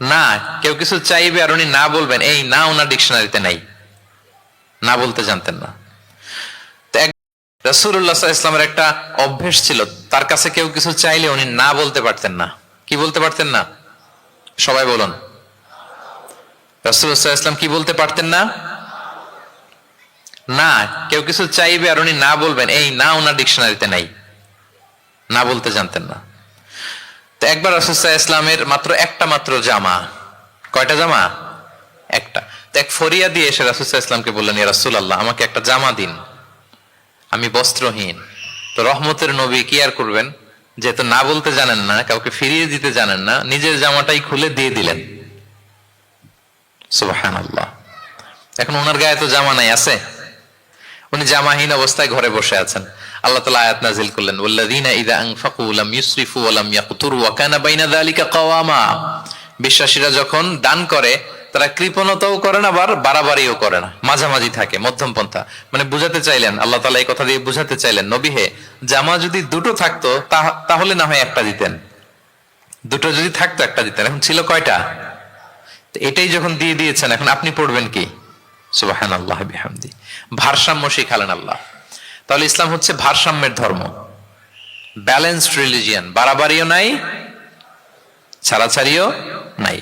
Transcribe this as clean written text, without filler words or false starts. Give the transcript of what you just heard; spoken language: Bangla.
না, কেউ কিছু চাইবে আর উনি না বলবেন, এই না ওনার ডিকশনারিতে নাই, না বলতে জানতেন না। তো এক রাসূলুল্লাহ সাল্লাল্লাহু আলাইহি ওয়াসাল্লামের একটা অভ্যেস ছিল, তার কাছে কেউ কিছু চাইলে উনি না বলতে পারতেন না। কি বলতে পারতেন না? সবাই বলুন। রাসূলুল্লাহ সাল্লাল্লাহু আলাইহি ওয়াসাল্লাম কি বলতে পারতেন না? না, কেউ কিছু চাইবে আর উনি না বলবেন, এই না ওনার ডিকশনারিতে নাই, না বলতে জানতেন না। তো একবার রাসূল সাল্লাল্লাহু আলাইহি ওয়াসাল্লামের মাত্র একটা মাত্র জামা, কয়টা জামা? একটা। তো এক ফরিয়া দিয়ে এসে রাসূল সাল্লাল্লাহু আলাইহি ওয়াসাল্লামকে বললেন, ইয়া রাসূলুল্লাহ, আমাকে একটা জামা দিন, আমি বস্ত্রহীন। তো রহমতের নবী কি আর করবেন, যেহেতু না বলতে জানেন না, কাউকে ফিরিয়ে দিতে জানেন না, নিজের জামাটাই খুলে দিয়ে দিলেন। সুবহানাল্লাহ। এখন ওনার গায়ে তো জামা নাই, আছে? উনি জামাহীন অবস্থায় ঘরে বসে আছেন। আল্লাহ তাআলা আয়াত নাযিল করলেন, ওয়াল্লাযীনা ইযা আনফাকু লাম ইউসরিফু ওয়া লাম ইয়াকতুরু ওয়া কানা বাইনা যালিকা কাওয়ামা। বিশ্বাসীরা যখন দান করে তারা কৃপণতাও করে না, আবার বাড়াবাড়িও করে না, মাঝামাঝি থাকে, মধ্যম পন্থা। মানে বুঝাতে চাইলেন, আল্লাহ তাআলা এই কথা দিয়ে বুঝাতে চাইলেন, নবী হে, জামা যদি দুটো থাকতো তাহলে না হয় একটা দিতেন, দুটো যদি থাকতো একটা দিতেন। এখন ছিল কয়টা? এটাই যখন দিয়ে দিয়েছেন, এখন আপনি পড়বেন কি? সুবহানাল্লাহ বিহামদি। ভারসাম্য শিখালেন আল্লাহ। তাহলে ইসলাম হচ্ছে ভারসাম্যের ধর্ম, ব্যালেন্সড রিলিজিয়ান। বাড়াবাড়িও নাই, ছাড়াছাড়িও নাই।